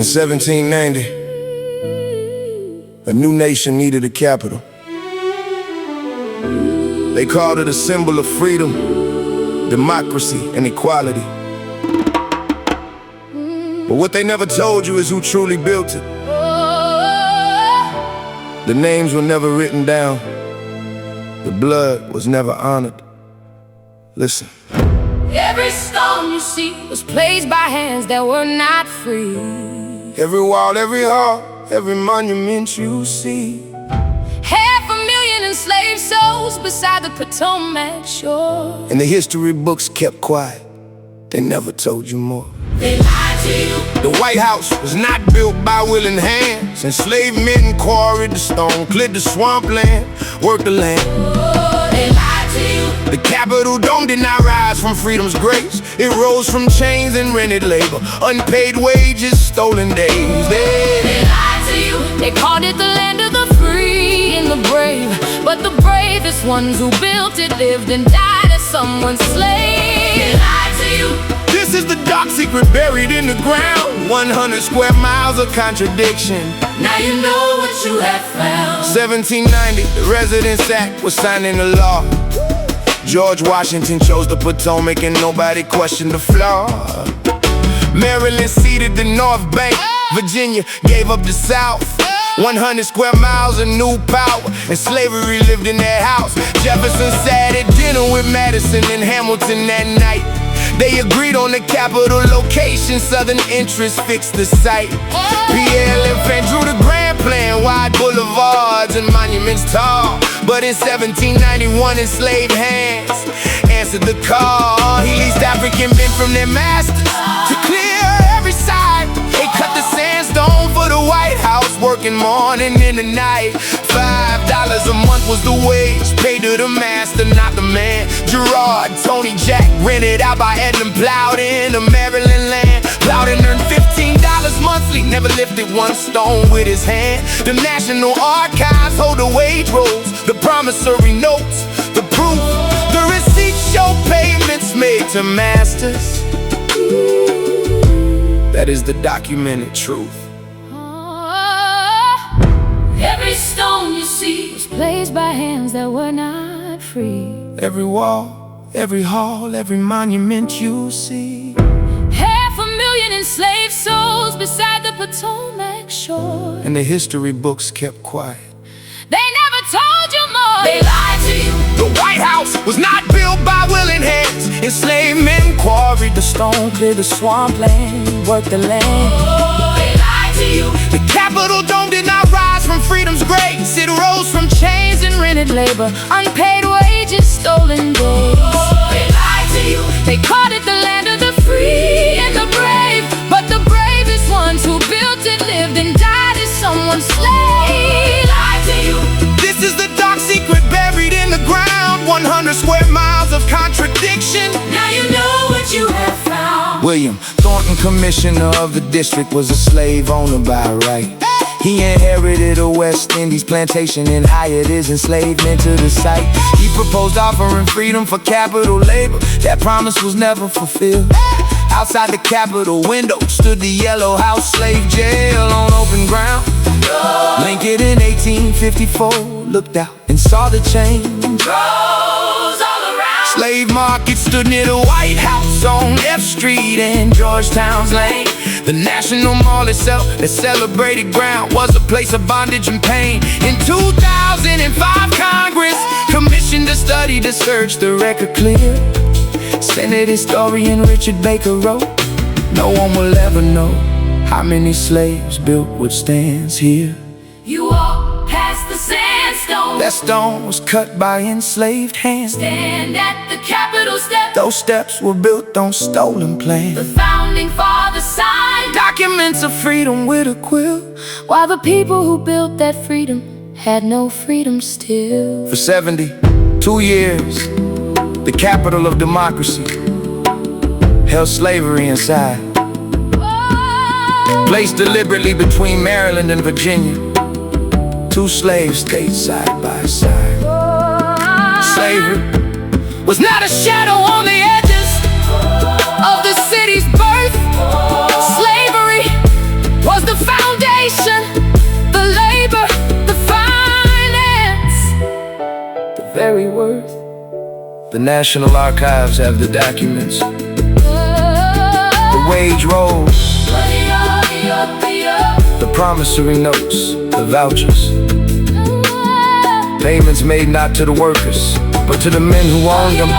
In 1790, a new nation needed a capital. They called it a symbol of freedom, democracy, and equality. But what they never told you is who truly built it. The names were never written down. The blood was never honored. Listen. Every stone you see was placed by hands that were not free. Every wall, every hall, every monument you see. 500,000 enslaved souls beside the Potomac shore. And the history books kept quiet. They never told you more. They lied to you. The White House was not built by willing hands. Enslaved men quarried the stone, cleared the swampland, worked the land. Oh, they lied to you. The Capitol dome did not rise from freedom's grace. It rose from chains and rented labor, unpaid wages, stolen days. They lied to you. They called it the land of the free and the brave. But the bravest ones who built it lived and died as someone's slave. They lied to you. This is the dark secret buried in the ground. 100 square miles of contradiction. Now you know what you have found. 1790, the Residence Act was signed into law. George Washington chose the Potomac and nobody questioned the flaw. Maryland ceded the North Bank. Virginia gave up the South. 100 square miles of new power, and slavery lived in that house. Jefferson sat at dinner with Madison and Hamilton that night. They agreed on the capital location, Southern interests fixed the site. Pierre L'Enfant drew the grand plan, wide boulevards and monuments tall. But in 1791, enslaved hands answered the call. He leased African men from their masters to clear every side. They cut the sandstone for the White House, working morning and the night. $5 a month was the wage, paid to the master, not the man. Gerard, Tony, Jack, rented out by Edmund Plowden to Maryland land. Plowden earned $15 monthly, never lifted one stone with his hand. The National Archives hold the wage rolls, the promissory notes, the proof. The receipts show payments made to masters. That is the documented truth. Every stone you see was placed by hands that were not free. Every wall, every hall, every monument you see. 500,000 enslaved souls beside the Potomac shore. And the history books kept quiet. They never told you more. They lied to you. The White House was not built by willing hands. Enslaved men quarried the stone, cleared the swampland, worked the land. Oh, they lied to you. The Capitol dome did not rise from freedom's grace. It rose from chains and rented labor, unpaid wages, stolen days. Oh, they lied to you. They called it the land of the free and the brave. But the bravest ones who built it lived and died as someone's slave. They lied to you. This is the dark secret buried in the ground. 100 square miles of contradiction. Now you know what you have found. William Thornton, commissioner of the district, was a slave owner by right. He inherited a West Indies plantation and hired his enslaved men to the site. He proposed offering freedom for capital labor. That promise was never fulfilled. Outside the Capitol window stood the yellow house, slave jail on open ground. Lincoln in 1854 looked out and saw the change. Rose all around. Slave market stood near the White House on F Street and Georgetown's Lane. The National Mall itself, that celebrated ground, was a place of bondage and pain. In 2005, Congress commissioned a study to search the record clear. Senate historian Richard Baker wrote, no one will ever know how many slaves built what stands here. You walk past the sandstone. That stone was cut by enslaved hands. Stand at the Capitol steps. Those steps were built on stolen plans. The founding fathers signed Documents of freedom with a quill, while the people who built that freedom had no freedom still. For 72 years, the capital of democracy held slavery inside. Placed deliberately between Maryland and Virginia, two slave states side by side. Slavery was not a shadow on the edges of the city's birth. Slavery was The National Archives have the documents. The wage rolls, the promissory notes, the vouchers. Payments made not to the workers, but to the men who owned them.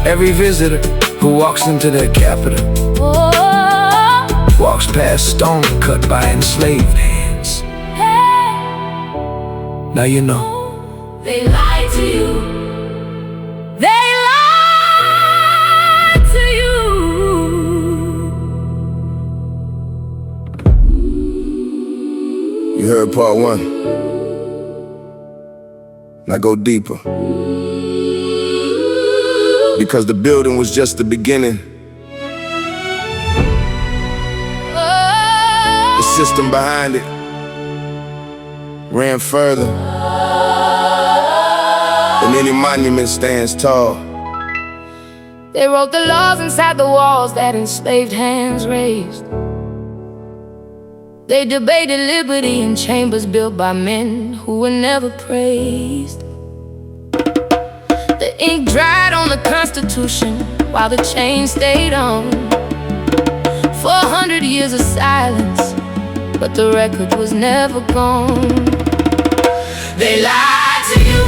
Every visitor who walks into their capital walks past stone cut by enslaved hands. Now you know. They lied to you. They lied to you. You heard part one. Now go deeper. Because the building was just the beginning. The system behind it ran further than any monument stands tall. They wrote the laws inside the walls that enslaved hands raised. They debated liberty in chambers built by men who were never praised. The ink dried on the Constitution while the chain stayed on. 400 years of silence, but the record was never gone. They lied to you.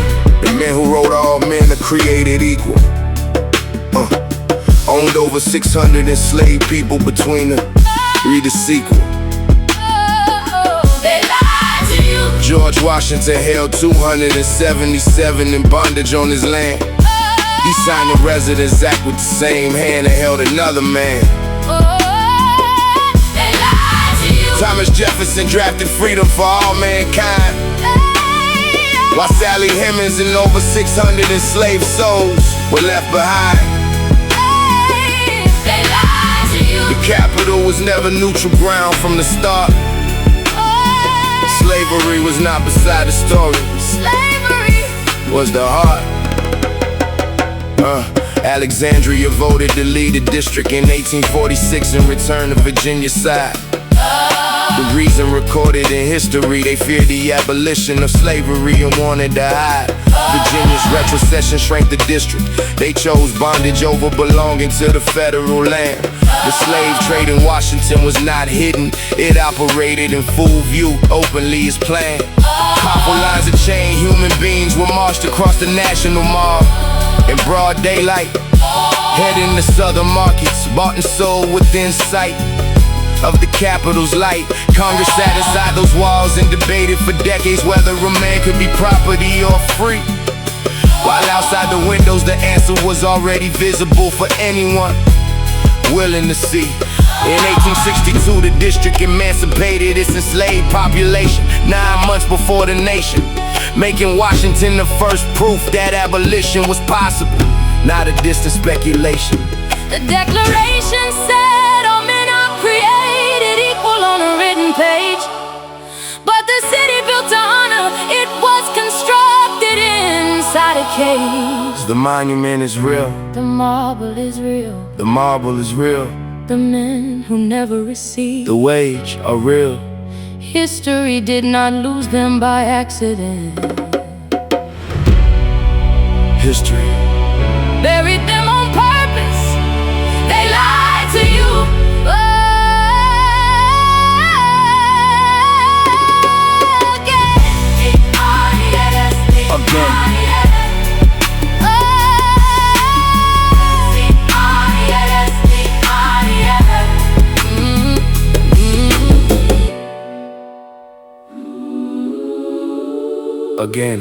The men who wrote all men are created equal. Owned over 600 enslaved people between them. Read the sequel. They lied to you. George Washington held 277 in bondage on his land. He signed the Residence Act with the same hand and held another man. They lied to you. Thomas Jefferson drafted freedom for all mankind, while Sally Hemings and over 600 enslaved souls were left behind. They lied to you. The capital was never neutral ground from the start. Slavery was not beside the story. Slavery Was the heart. Alexandria voted to lead the district in 1846 and return to Virginia's side. The reason recorded in history, they feared the abolition of slavery and wanted to hide. Virginia's retrocession shrank the district. They chose bondage over belonging to the federal land. The slave trade in Washington was not hidden. It operated in full view, openly as planned. Powerful lines of chain human beings were marched across the National Mall in broad daylight, heading to southern markets, bought and sold within sight of the Capitol's light. Congress sat inside those walls and debated for decades whether a man could be property or free. While outside the windows the answer was already visible for anyone willing to see. In 1862 the district emancipated its enslaved population 9 months before the nation, making Washington the first proof that abolition was possible, not a distant speculation. The Declaration said all men are created equal on a written page, but the city built to honor it was constructed inside a cage. The monument is real. The marble is real. The marble is real. The men who never received The wage are real. history did not lose them by accident. History Buried them on purpose. They lied to you. again. Again.